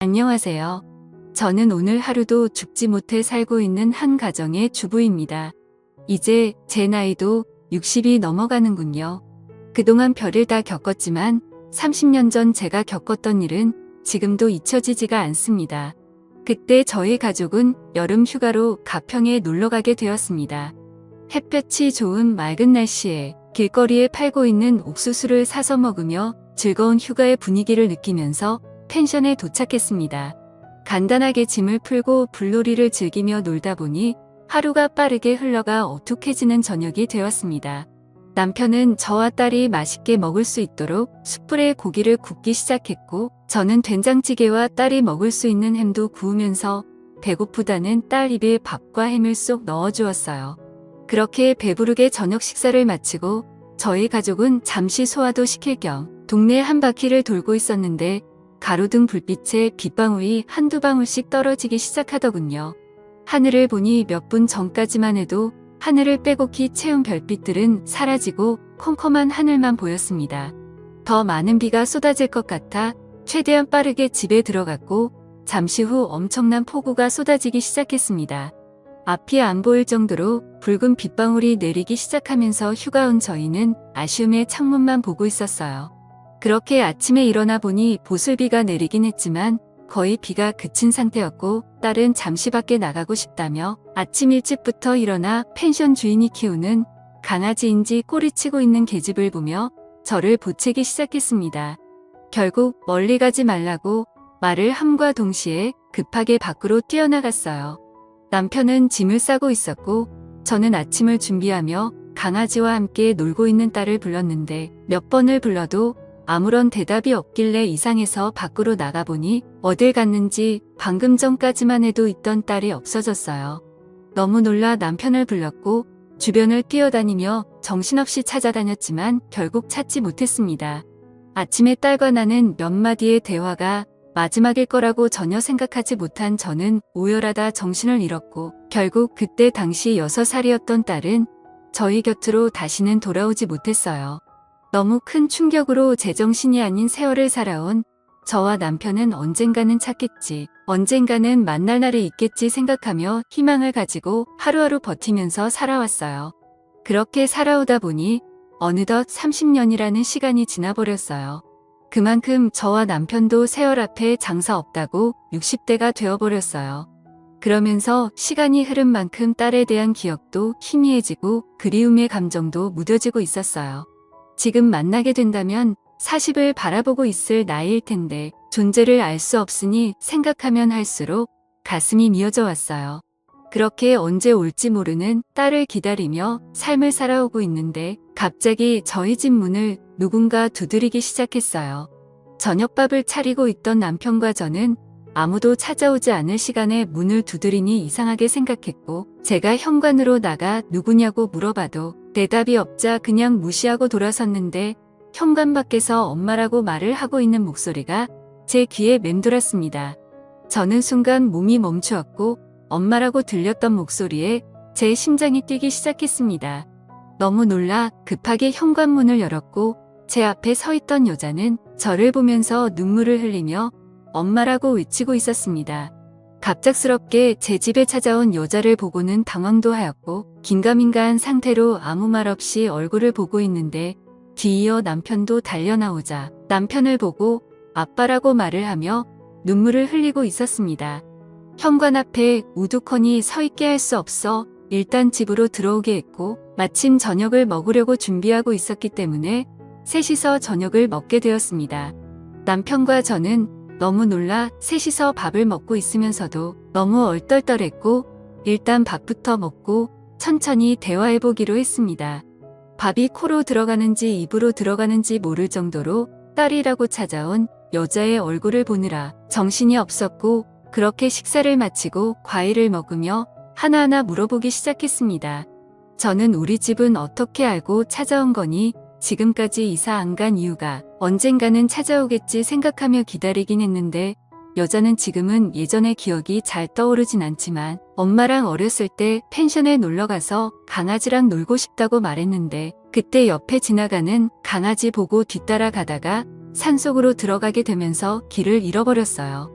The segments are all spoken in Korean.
안녕하세요. 저는 오늘 하루도 죽지 못해 살고 있는 한 가정의 주부입니다. 이제 제 나이도 60이 넘어가는군요. 그동안 별일 다 겪었지만 30년 전 제가 겪었던 일은 지금도 잊혀지지가 않습니다. 그때 저희 가족은 여름 휴가로 가평에 놀러 가게 되었습니다. 햇볕이 좋은 맑은 날씨에 길거리에 팔고 있는 옥수수를 사서 먹으며 즐거운 휴가의 분위기를 느끼면서 펜션에 도착했습니다. 간단하게 짐을 풀고 불놀이를 즐기며 놀다 보니 하루가 빠르게 흘러가 어둑해지는 저녁이 되었습니다. 남편은 저와 딸이 맛있게 먹을 수 있도록 숯불에 고기를 굽기 시작했고, 저는 된장찌개와 딸이 먹을 수 있는 햄도 구우면서 배고프다는 딸 입에 밥과 햄을 쏙 넣어주었어요. 그렇게 배부르게 저녁 식사를 마치고 저희 가족은 잠시 소화도 시킬 겸 동네 한 바퀴를 돌고 있었는데, 가로등 불빛에 빗방울이 한두 방울씩 떨어지기 시작하더군요. 하늘을 보니 몇 분 전까지만 해도 하늘을 빼곡히 채운 별빛들은 사라지고 컴컴한 하늘만 보였습니다. 더 많은 비가 쏟아질 것 같아 최대한 빠르게 집에 들어갔고, 잠시 후 엄청난 폭우가 쏟아지기 시작했습니다. 앞이 안 보일 정도로 붉은 빗방울이 내리기 시작하면서 휴가 온 저희는 아쉬움에 창문만 보고 있었어요. 그렇게 아침에 일어나 보니 보슬비가 내리긴 했지만 거의 비가 그친 상태였고, 딸은 잠시 밖에 나가고 싶다며 아침 일찍부터 일어나 펜션 주인이 키우는 강아지인지 꼬리치고 있는 계집을 보며 저를 보채기 시작했습니다. 결국 멀리 가지 말라고 말을 함과 동시에 급하게 밖으로 뛰어나갔어요. 남편은 짐을 싸고 있었고, 저는 아침을 준비하며 강아지와 함께 놀고 있는 딸을 불렀는데, 몇 번을 불러도 아무런 대답이 없길래 이상해서 밖으로 나가보니 어딜 갔는지 방금 전까지만 해도 있던 딸이 없어졌어요. 너무 놀라 남편을 불렀고 주변을 뛰어다니며 정신없이 찾아다녔지만 결국 찾지 못했습니다. 아침에 딸과 나는 몇 마디의 대화가 마지막일 거라고 전혀 생각하지 못한 저는 오열하다 정신을 잃었고, 결국 그때 당시 6살이었던 딸은 저희 곁으로 다시는 돌아오지 못했어요. 너무 큰 충격으로 제정신이 아닌 세월을 살아온 저와 남편은 언젠가는 찾겠지, 언젠가는 만날 날이 있겠지 생각하며 희망을 가지고 하루하루 버티면서 살아왔어요. 그렇게 살아오다 보니 어느덧 30년이라는 시간이 지나버렸어요. 그만큼 저와 남편도 세월 앞에 장사 없다고 60대가 되어버렸어요. 그러면서 시간이 흐른 만큼 딸에 대한 기억도 희미해지고 그리움의 감정도 무뎌지고 있었어요. 지금 만나게 된다면 40을 바라보고 있을 나이일 텐데 존재를 알 수 없으니 생각하면 할수록 가슴이 미어져 왔어요. 그렇게 언제 올지 모르는 딸을 기다리며 삶을 살아오고 있는데 갑자기 저희 집 문을 누군가 두드리기 시작했어요. 저녁밥을 차리고 있던 남편과 저는 아무도 찾아오지 않을 시간에 문을 두드리니 이상하게 생각했고, 제가 현관으로 나가 누구냐고 물어봐도 대답이 없자 그냥 무시하고 돌아섰는데, 현관 밖에서 엄마라고 말을 하고 있는 목소리가 제 귀에 맴돌았습니다. 저는 순간 몸이 멈추었고 엄마라고 들렸던 목소리에 제 심장이 뛰기 시작했습니다. 너무 놀라 급하게 현관문을 열었고, 제 앞에 서 있던 여자는 저를 보면서 눈물을 흘리며 엄마라고 외치고 있었습니다. 갑작스럽게 제 집에 찾아온 여자를 보고는 당황도 하였고, 긴가민가한 상태로 아무 말 없이 얼굴을 보고 있는데, 뒤이어 남편도 달려나오자 남편을 보고 아빠라고 말을 하며 눈물을 흘리고 있었습니다. 현관 앞에 우두커니 서 있게 할 수 없어 일단 집으로 들어오게 했고, 마침 저녁을 먹으려고 준비하고 있었기 때문에 셋이서 저녁을 먹게 되었습니다. 남편과 저는 너무 놀라 셋이서 밥을 먹고 있으면서도 너무 얼떨떨했고, 일단 밥부터 먹고 천천히 대화해보기로 했습니다. 밥이 코로 들어가는지 입으로 들어가는지 모를 정도로 딸이라고 찾아온 여자의 얼굴을 보느라 정신이 없었고, 그렇게 식사를 마치고 과일을 먹으며 하나하나 물어보기 시작했습니다. 저는 우리 집은 어떻게 알고 찾아온 거니? 지금까지 이사 안 간 이유가 언젠가는 찾아오겠지 생각하며 기다리긴 했는데, 여자는 지금은 예전의 기억이 잘 떠오르진 않지만 엄마랑 어렸을 때 펜션에 놀러가서 강아지랑 놀고 싶다고 말했는데, 그때 옆에 지나가는 강아지 보고 뒤따라 가다가 산속으로 들어가게 되면서 길을 잃어버렸어요.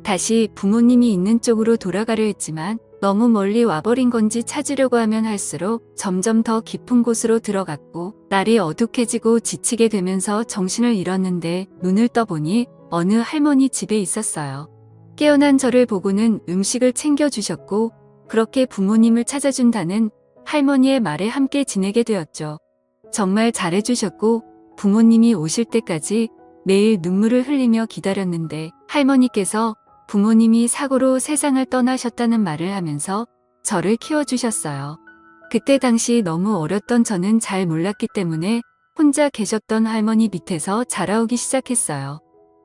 다시 부모님이 있는 쪽으로 돌아가려 했지만 너무 멀리 와버린 건지 찾으려고 하면 할수록 점점 더 깊은 곳으로 들어갔고 날이 어둑해지고 지치게 되면서 정신을 잃었는데 눈을 떠보니 어느 할머니 집에 있었어요. 깨어난 저를 보고는 음식을 챙겨주셨고 그렇게 부모님을 찾아준다는 할머니의 말에 함께 지내게 되었죠. 정말 잘해주셨고 부모님이 오실 때까지 매일 눈물을 흘리며 기다렸는데 할머니께서 부모님이 사고로 세상을 떠나셨다는 말을 하면서 저를 키워주셨어요. 그때 당시 너무 어렸던 저는 잘 몰랐기 때문에 혼자 계셨던 할머니 밑에서 자라오기 시작했어요.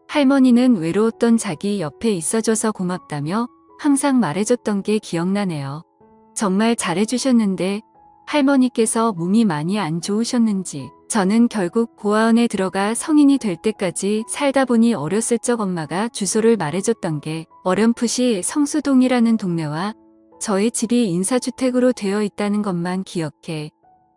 할머니는 외로웠던 자기 옆에 있어줘서 고맙다며 항상 말해줬던 게 기억나네요. 정말 잘해주셨는데 할머니께서 몸이 많이 안 좋으셨는지 저는 결국 고아원에 들어가 성인이 될 때까지 살다 보니 어렸을 적 엄마가 주소를 말해줬던 게 어렴풋이 성수동이라는 동네와 저희 집이 인사주택으로 되어 있다는 것만 기억해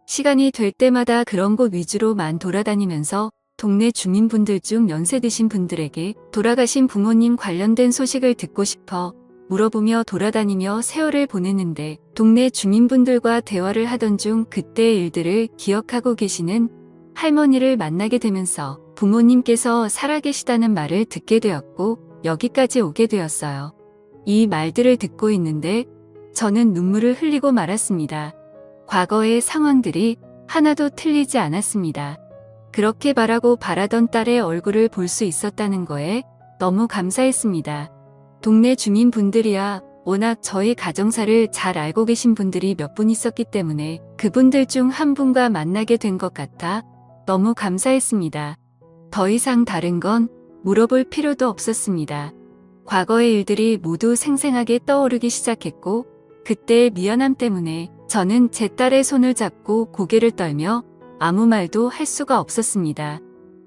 시간이 될 때마다 그런 곳 위주로만 돌아다니면서 동네 주민분들 중 연세 드신 분들에게 돌아가신 부모님 관련된 소식을 듣고 싶어 물어보며 돌아다니며 세월을 보냈는데 동네 주민분들과 대화를 하던 중 그때의 일들을 기억하고 계시는 할머니를 만나게 되면서 부모님께서 살아계시다는 말을 듣게 되었고 여기까지 오게 되었어요. 이 말들을 듣고 있는데 저는 눈물을 흘리고 말았습니다. 과거의 상황들이 하나도 틀리지 않았습니다. 그렇게 바라고 바라던 딸의 얼굴을 볼 수 있었다는 거에 너무 감사했습니다. 동네 주민분들이야 워낙 저희 가정사를 잘 알고 계신 분들이 몇 분 있었기 때문에 그분들 중 한 분과 만나게 된 것 같아 너무 감사했습니다. 더 이상 다른 건 물어볼 필요도 없었습니다. 과거의 일들이 모두 생생하게 떠오르기 시작했고 그때의 미안함 때문에 저는 제 딸의 손을 잡고 고개를 떨며 아무 말도 할 수가 없었습니다.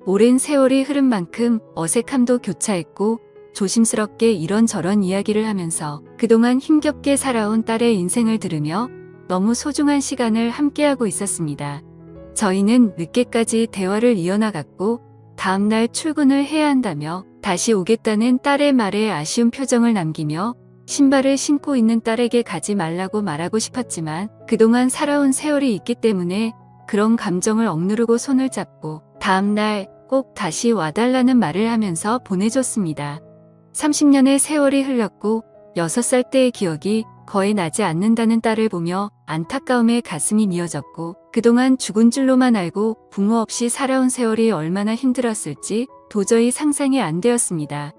오랜 세월이 흐른 만큼 어색함도 교차했고 조심스럽게 이런저런 이야기를 하면서 그동안 힘겹게 살아온 딸의 인생을 들으며 너무 소중한 시간을 함께하고 있었습니다. 저희는 늦게까지 대화를 이어나갔고 다음날 출근을 해야 한다며 다시 오겠다는 딸의 말에 아쉬운 표정을 남기며 신발을 신고 있는 딸에게 가지 말라고 말하고 싶었지만 그동안 살아온 세월이 있기 때문에 그런 감정을 억누르고 손을 잡고 다음날 꼭 다시 와달라는 말을 하면서 보내줬습니다. 30년의 세월이 흘렀고 6살 때의 기억이 거의 나지 않는다는 딸을 보며 안타까움에 가슴이 미어졌고 그동안 죽은 줄로만 알고 부모 없이 살아온 세월이 얼마나 힘들었을지 도저히 상상이 안 되었습니다.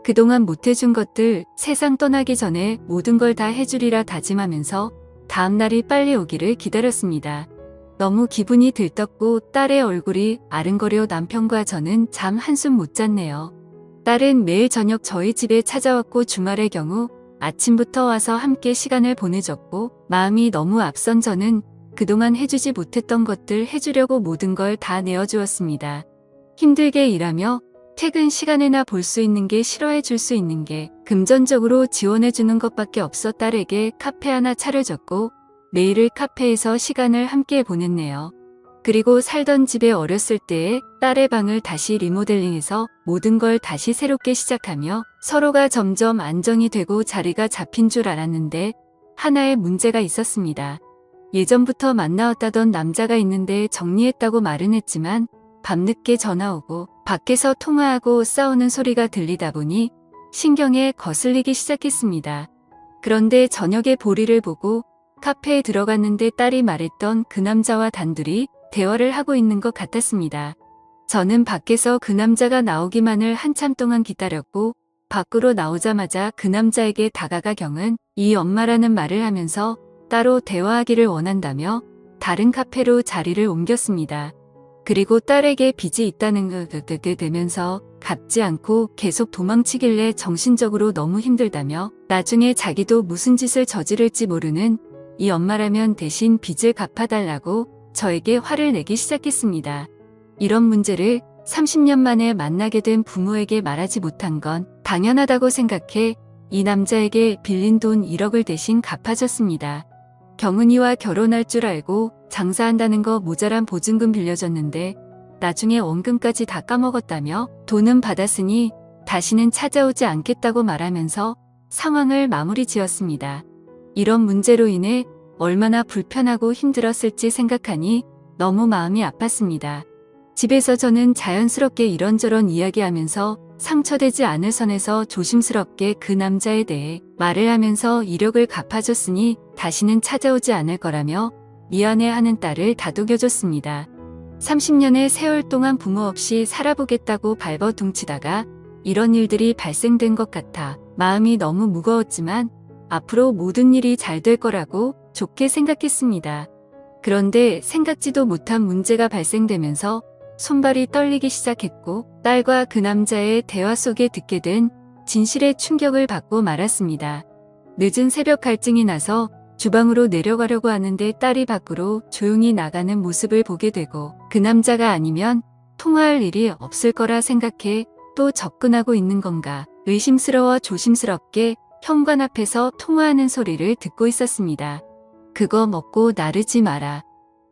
그동안 못해준 것들 세상 떠나기 전에 모든 걸 다 해주리라 다짐하면서 다음 날이 빨리 오기를 기다렸습니다. 너무 기분이 들떴고 딸의 얼굴이 아른거려 남편과 저는 잠 한숨 못 잤네요. 딸은 매일 저녁 저희 집에 찾아왔고 주말의 경우 아침부터 와서 함께 시간을 보내줬고 마음이 너무 앞선 저는 그동안 해주지 못했던 것들 해주려고 모든 걸 다 내어주었습니다. 힘들게 일하며 퇴근 시간에나 볼 수 있는 게 싫어해 줄 수 있는 게 금전적으로 지원해 주는 것밖에 없어 딸에게 카페 하나 차려줬고 매일을 카페에서 시간을 함께 보냈네요. 그리고 살던 집에 어렸을 때에 딸의 방을 다시 리모델링해서 모든 걸 다시 새롭게 시작하며 서로가 점점 안정이 되고 자리가 잡힌 줄 알았는데 하나의 문제가 있었습니다. 예전부터 만나왔다던 남자가 있는데 정리했다고 말은 했지만 밤늦게 전화 오고 밖에서 통화하고 싸우는 소리가 들리다 보니 신경에 거슬리기 시작했습니다. 그런데 저녁에 보리를 보고 카페에 들어갔는데 딸이 말했던 그 남자와 단둘이 대화를 하고 있는 것 같았습니다. 저는 밖에서 그 남자가 나오기만을 한참 동안 기다렸고 밖으로 나오자마자 그 남자에게 다가가 경은 이 엄마라는 말을 하면서 따로 대화하기를 원한다며 다른 카페로 자리를 옮겼습니다. 그리고 딸에게 빚이 있다는 걸 되면서 갚지 않고 계속 도망치길래 정신적으로 너무 힘들다며 나중에 자기도 무슨 짓을 저지를지 모르는 이 엄마라면 대신 빚을 갚아달라고 저에게 화를 내기 시작했습니다. 이런 문제를 30년 만에 만나게 된 부모에게 말하지 못한 건 당연하다고 생각해 이 남자에게 빌린 돈 1억을 대신 갚아줬습니다. 경은이와 결혼할 줄 알고 장사한다는 거 모자란 보증금 빌려줬는데 나중에 원금까지 다 까먹었다며 돈은 받았으니 다시는 찾아오지 않겠다고 말하면서 상황을 마무리 지었습니다. 이런 문제로 인해 얼마나 불편하고 힘들었을지 생각하니 너무 마음이 아팠습니다. 집에서 저는 자연스럽게 이런저런 이야기하면서 상처되지 않을 선에서 조심스럽게 그 남자에 대해 말을 하면서 이력을 갚아줬으니 다시는 찾아오지 않을 거라며 미안해하는 딸을 다독여줬습니다. 30년의 세월 동안 부모 없이 살아보겠다고 발버둥치다가 이런 일들이 발생된 것 같아 마음이 너무 무거웠지만 앞으로 모든 일이 잘 될 거라고 좋게 생각했습니다. 그런데 생각지도 못한 문제가 발생되면서 손발이 떨리기 시작했고 딸과 그 남자의 대화 속에 듣게 된 진실의 충격을 받고 말았습니다. 늦은 새벽 갈증이 나서 주방으로 내려가려고 하는데 딸이 밖으로 조용히 나가는 모습을 보게 되고 그 남자가 아니면 통화할 일이 없을 거라 생각해 또 접근하고 있는 건가 의심스러워 조심스럽게 현관 앞에서 통화하는 소리를 듣고 있었습니다. 그거 먹고 나르지 마라.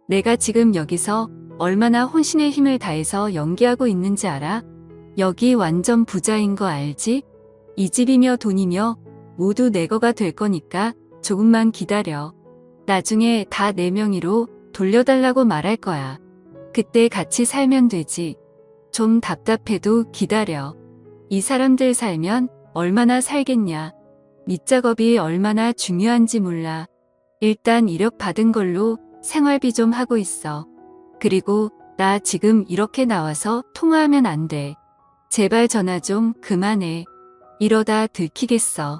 내가 지금 여기서 얼마나 혼신의 힘을 다해서 연기하고 있는지 알아? 여기 완전 부자인 거 알지? 이 집이며 돈이며 모두 내 거가 될 거니까 조금만 기다려. 나중에 다 내 명의로 돌려달라고 말할 거야. 그때 같이 살면 되지. 좀 답답해도 기다려. 이 사람들 살면 얼마나 살겠냐. 밑작업이 얼마나 중요한지 몰라. 일단 이력 받은 걸로 생활비 좀 하고 있어. 그리고 나 지금 이렇게 나와서 통화하면 안 돼. 제발 전화 좀 그만해. 이러다 들키겠어.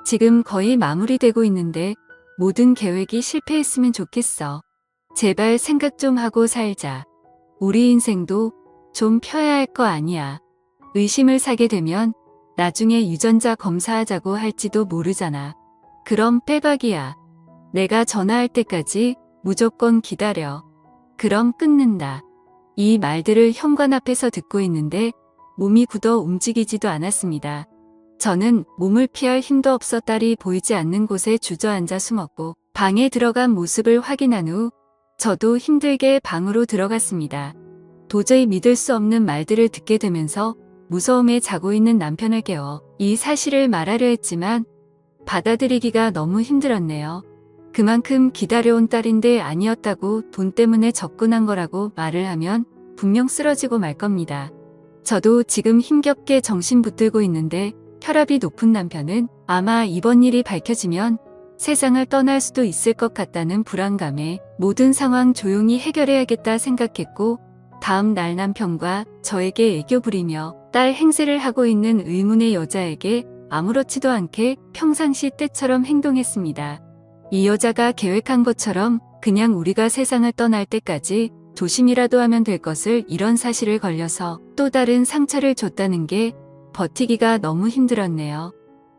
지금 거의 마무리되고 있는데 모든 계획이 실패했으면 좋겠어. 제발 생각 좀 하고 살자. 우리 인생도 좀 펴야 할 거 아니야. 의심을 사게 되면 나중에 유전자 검사하자고 할지도 모르잖아. 그럼 빼박이야. 내가 전화할 때까지 무조건 기다려. 그럼 끊는다. 이 말들을 현관 앞에서 듣고 있는데 몸이 굳어 움직이지도 않았습니다. 저는 몸을 피할 힘도 없어 딸이 보이지 않는 곳에 주저앉아 숨었고 방에 들어간 모습을 확인한 후 저도 힘들게 방으로 들어갔습니다. 도저히 믿을 수 없는 말들을 듣게 되면서 무서움에 자고 있는 남편을 깨워 이 사실을 말하려 했지만 받아들이기가 너무 힘들었네요. 그만큼 기다려온 딸인데 아니었다고 돈 때문에 접근한 거라고 말을 하면 분명 쓰러지고 말 겁니다. 저도 지금 힘겹게 정신 붙들고 있는데 혈압이 높은 남편은 아마 이번 일이 밝혀지면 세상을 떠날 수도 있을 것 같다는 불안감에 모든 상황 조용히 해결해야겠다 생각했고 다음 날 남편과 저에게 애교 부리며 딸 행세를 하고 있는 의문의 여자에게 아무렇지도 않게 평상시 때처럼 행동했습니다. 이 여자가 계획한 것처럼 그냥 우리가 세상을 떠날 때까지 조심이라도 하면 될 것을 이런 사실을 걸려서 또 다른 상처를 줬다는 게 버티기가 너무 힘들었네요.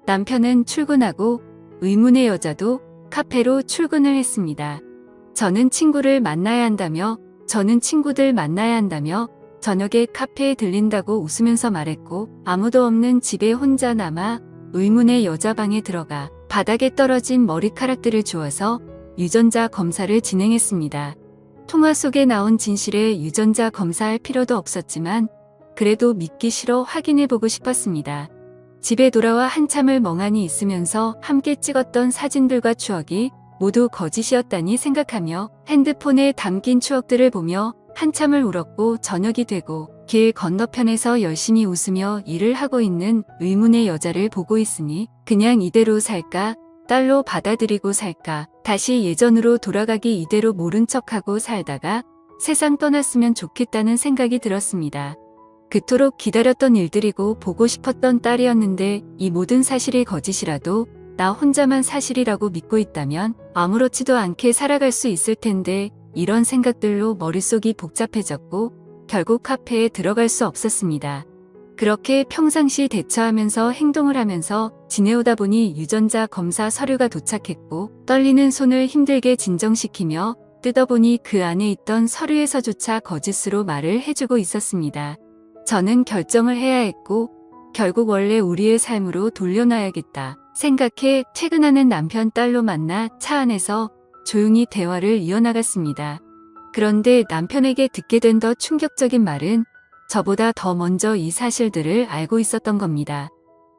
남편은 출근하고 의문의 여자도 카페로 출근을 했습니다. 저는 친구들 만나야 한다며 저녁에 카페에 들린다고 웃으면서 말했고 아무도 없는 집에 혼자 남아 의문의 여자 방에 들어가 바닥에 떨어진 머리카락들을 주워서 유전자 검사를 진행했습니다. 통화 속에 나온 진실에 유전자 검사할 필요도 없었지만 그래도 믿기 싫어 확인해보고 싶었습니다. 집에 돌아와 한참을 멍하니 있으면서 함께 찍었던 사진들과 추억이 모두 거짓이었다니 생각하며 핸드폰에 담긴 추억들을 보며 한참을 울었고 저녁이 되고 길 건너편에서 열심히 웃으며 일을 하고 있는 의문의 여자를 보고 있으니 그냥 이대로 살까? 딸로 받아들이고 살까? 다시 예전으로 돌아가기 이대로 모른 척하고 살다가 세상 떠났으면 좋겠다는 생각이 들었습니다. 그토록 기다렸던 일들이고 보고 싶었던 딸이었는데 이 모든 사실이 거짓이라도 나 혼자만 사실이라고 믿고 있다면 아무렇지도 않게 살아갈 수 있을 텐데 이런 생각들로 머릿속이 복잡해졌고 결국 카페에 들어갈 수 없었습니다. 그렇게 평상시 대처하면서 행동을 하면서 지내오다 보니 유전자 검사 서류가 도착했고 떨리는 손을 힘들게 진정시키며 뜯어보니 그 안에 있던 서류에서조차 거짓으로 말을 해주고 있었습니다. 저는 결정을 해야 했고 결국 원래 우리의 삶으로 돌려놔야겠다 생각해 퇴근하는 남편 딸로 만나 차 안에서 조용히 대화를 이어나갔습니다. 그런데 남편에게 듣게 된 더 충격적인 말은 저보다 더 먼저 이 사실들을 알고 있었던 겁니다.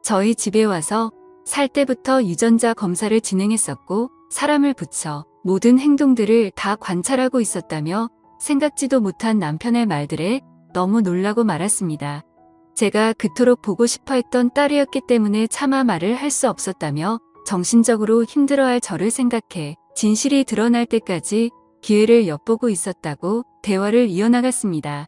저희 집에 와서 살 때부터 유전자 검사를 진행했었고 사람을 붙여 모든 행동들을 다 관찰하고 있었다며 생각지도 못한 남편의 말들에 너무 놀라고 말았습니다. 제가 그토록 보고 싶어 했던 딸이었기 때문에 차마 말을 할 수 없었다며 정신적으로 힘들어할 저를 생각해 진실이 드러날 때까지 기회를 엿보고 있었다고 대화를 이어나갔습니다.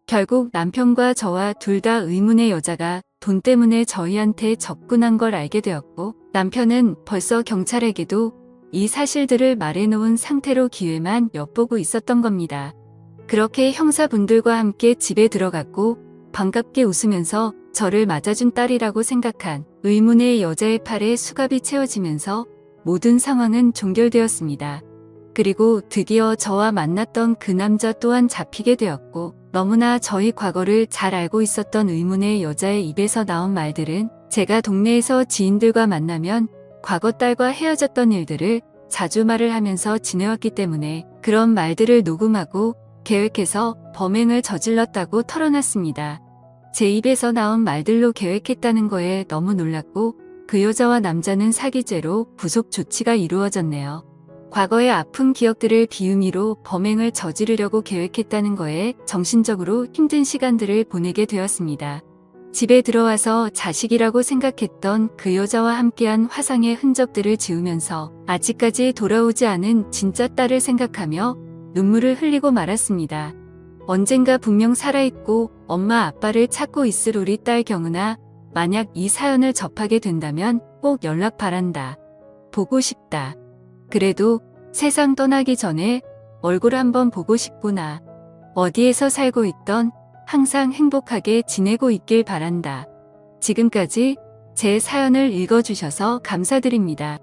결국 남편과 저와 둘 다 의문의 여자가 돈 때문에 저희한테 접근한 걸 알게 되었고 남편은 벌써 경찰에게도 이 사실들을 말해놓은 상태로 기회만 엿보고 있었던 겁니다. 그렇게 형사분들과 함께 집에 들어갔고 반갑게 웃으면서 저를 맞아준 딸이라고 생각한 의문의 여자의 팔에 수갑이 채워지면서 모든 상황은 종결되었습니다. 그리고 드디어 저와 만났던 그 남자 또한 잡히게 되었고 너무나 저희 과거를 잘 알고 있었던 의문의 여자의 입에서 나온 말들은 제가 동네에서 지인들과 만나면 과거 딸과 헤어졌던 일들을 자주 말을 하면서 지내왔기 때문에 그런 말들을 녹음하고 계획해서 범행을 저질렀다고 털어놨습니다. 제 입에서 나온 말들로 계획했다는 거에 너무 놀랐고 그 여자와 남자는 사기죄로 구속 조치가 이루어졌네요. 과거의 아픈 기억들을 비유미로 범행을 저지르려고 계획했다는 거에 정신적으로 힘든 시간들을 보내게 되었습니다. 집에 들어와서 자식이라고 생각했던 그 여자와 함께한 화상의 흔적들을 지우면서 아직까지 돌아오지 않은 진짜 딸을 생각하며 눈물을 흘리고 말았습니다. 언젠가 분명 살아있고 엄마 아빠를 찾고 있을 우리 딸 경은아, 만약 이 사연을 접하게 된다면 꼭 연락 바란다. 보고 싶다. 그래도 세상 떠나기 전에 얼굴 한번 보고 싶구나. 어디에서 살고 있던 항상 행복하게 지내고 있길 바란다. 지금까지 제 사연을 읽어주셔서 감사드립니다.